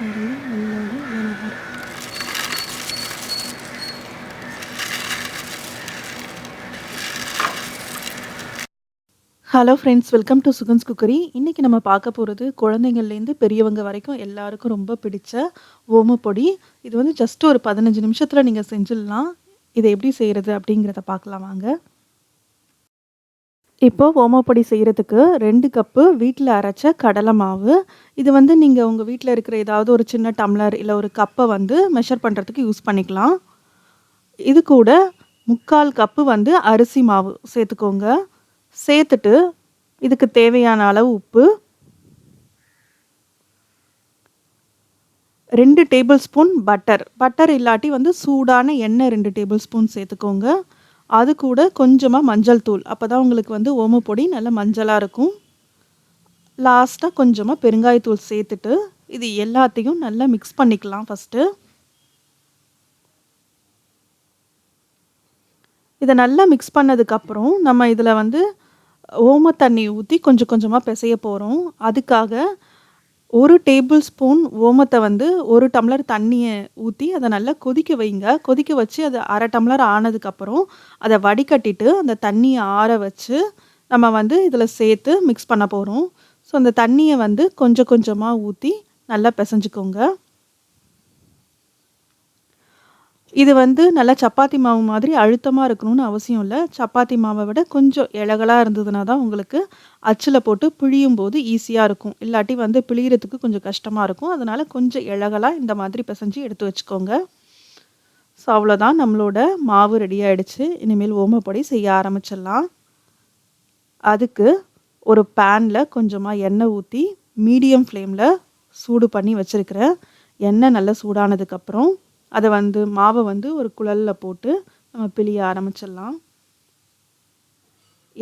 கடுகு, வெள்ளோடு, மிளகாய். Hello friends, welcome to Sugan's cookery. இன்றைக்கி நம்ம பார்க்க போகிறது குழந்தைங்கள்லேருந்து பெரியவங்க வரைக்கும் எல்லாருக்கும் ரொம்ப பிடிச்ச ஓமப்பொடி. இது வந்து ஜஸ்ட் ஒரு 15 நிமிஷத்தில் நீங்கள் செஞ்சிடலாம். இதை எப்படி செய்கிறது அப்படிங்கிறத பார்க்கலாம் வாங்க. இப்போது ஓமப்பொடி செய்கிறதுக்கு 2 கப்பு வீட்டில் அரைச்ச கடலை மாவு. இது வந்து நீங்கள் உங்கள் வீட்டில் இருக்கிற ஏதாவது ஒரு சின்ன டம்ளர் இல்லை ஒரு கப்பை வந்து மெஷர் பண்ணுறதுக்கு யூஸ் பண்ணிக்கலாம். இது கூட 3/4 கப்பு வந்து அரிசி மாவு சேர்த்துக்கோங்க. சேர்த்துட்டு இதுக்கு தேவையான அளவு உப்பு, 2 டேபிள் ஸ்பூன் பட்டர் இல்லாட்டி வந்து சூடான எண்ணெய் 2 டேபிள் ஸ்பூன் சேர்த்துக்கோங்க. அது கூட கொஞ்சமாக மஞ்சள் தூள், அப்போ தான் உங்களுக்கு வந்து ஓமப்பொடி நல்லா மஞ்சளாக இருக்கும். லாஸ்ட்டாக கொஞ்சமாக பெருங்காயத்தூள் சேர்த்துட்டு இது எல்லாத்தையும் நல்லா மிக்ஸ் பண்ணிக்கலாம். ஃபஸ்ட்டு இதை நல்லா மிக்ஸ் பண்ணதுக்கப்புறம் நம்ம இதில் வந்து ஓம தண்ணி ஊற்றி கொஞ்சம் கொஞ்சமாக பிசைய போகிறோம். அதுக்காக 1 டேபிள் ஸ்பூன் ஓமத்தை வந்து 1 டம்ளர் தண்ணியை ஊற்றி அதை நல்லா கொதிக்க வைங்க. கொதிக்க வச்சு அது 1/2 டம்ளர் ஆனதுக்கப்புறம் அதை வடிகட்டிட்டு அந்த தண்ணியை ஆற வச்சு நம்ம வந்து இதில் சேர்த்து மிக்ஸ் பண்ண போகிறோம். ஸோ அந்த தண்ணியை வந்து கொஞ்சம் கொஞ்சமாக ஊற்றி நல்லா பிசைஞ்சுக்கோங்க. இது வந்து நல்லா சப்பாத்தி மாவு மாதிரி அழுத்தமாக இருக்கணும்னு அவசியம் இல்லை. சப்பாத்தி மாவை விட கொஞ்சம் இலகலாக இருந்ததுன்னா தான் உங்களுக்கு அச்சில் போட்டு பிழியும் போது ஈஸியாக இருக்கும். இல்லாட்டி வந்து பிழியறதுக்கு கொஞ்சம் கஷ்டமாக இருக்கும். அதனால் கொஞ்சம் இலகலாக இந்த மாதிரி பிசைஞ்சு எடுத்து வச்சுக்கோங்க. ஸோ அவ்வளோதான், நம்மளோட மாவு ரெடி ஆகிடுச்சு. இனிமேல் ஓமப்பொடி செய்ய ஆரம்பிச்சிடலாம். அதுக்கு ஒரு பேனில் கொஞ்சமாக எண்ணெய் ஊற்றி மீடியம் ஃப்ளேமில் சூடு பண்ணி வச்சுருக்கிறேன். எண்ணெய் நல்லா சூடானதுக்கப்புறம் அதை வந்து மாவை வந்து ஒரு குழலில் போட்டு நம்ம பிழிய ஆரம்பிச்சிடலாம்.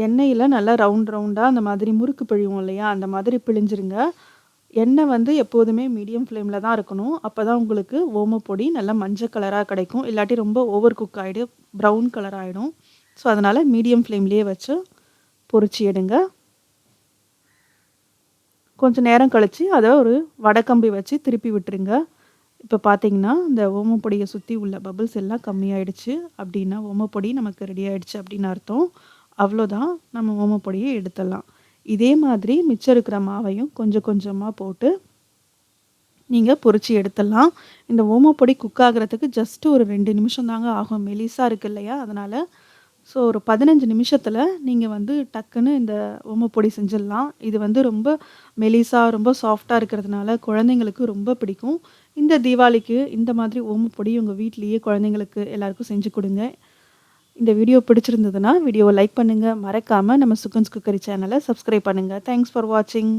எண்ணெயில் நல்லா ரவுண்டாக அந்த மாதிரி முறுக்கு பிழிவோம் இல்லையா, அந்த மாதிரி பிழிஞ்சிருங்க. எண்ணெய் வந்து எப்போதுமே மீடியம் ஃப்ளேமில் தான் இருக்கணும். அப்போ தான் உங்களுக்கு ஓமப்பொடி நல்லா மஞ்சள் கலராக கிடைக்கும். இல்லாட்டி ரொம்ப ஓவர் குக் ஆகிடும், ப்ரௌன் கலர் ஆகிடும். ஸோ அதனால் மீடியம் ஃப்ளேம்லேயே வச்சு பொரிச்சு எடுங்க. கொஞ்சம் நேரம் கழித்து அதை ஒரு வடைக்கம்பி வச்சு திருப்பி விட்டுருங்க. இப்போ பார்த்தீங்கன்னா இந்த ஓமப்பொடியை சுற்றி உள்ள பபிள்ஸ் எல்லாம் கம்மியாயிடுச்சு. அப்படின்னா ஓமப்பொடி நமக்கு ரெடி ஆகிடுச்சு அப்படின்னு அர்த்தம். அவ்வளோதான், நம்ம ஓமப்பொடியை எடுத்துடலாம். இதே மாதிரி மிச்சம் இருக்கிற மாவையும் கொஞ்சம் கொஞ்சமாக போட்டு நீங்கள் பொரிச்சு எடுத்துடலாம். இந்த ஓமப்பொடி குக் ஆகிறதுக்கு ஜஸ்ட்டு ஒரு 2 நிமிஷம் தாங்க ஆகும். மெலிசாக இருக்குது இல்லையா, அதனால். ஸோ ஒரு 15 நிமிஷத்தில் நீங்கள் வந்து டக்குன்னு இந்த ஓமப்பொடி செஞ்சிடலாம். இது வந்து ரொம்ப மெலிசாக ரொம்ப சாஃப்டாக இருக்கிறதுனால குழந்தைங்களுக்கு ரொம்ப பிடிக்கும். இந்த தீபாவளிக்கு இந்த மாதிரி ஓமப்பொடி உங்கள் வீட்லேயே குழந்தைங்களுக்கு எல்லாருக்கும் செஞ்சு கொடுங்க. இந்த வீடியோ பிடிச்சிருந்ததுன்னா வீடியோவை லைக் பண்ணுங்கள். மறக்காமல் நம்ம சுகன்ஸ் குக்கரி சேனலை சப்ஸ்கிரைப் பண்ணுங்கள். தேங்க்ஸ் ஃபார் வாட்சிங்.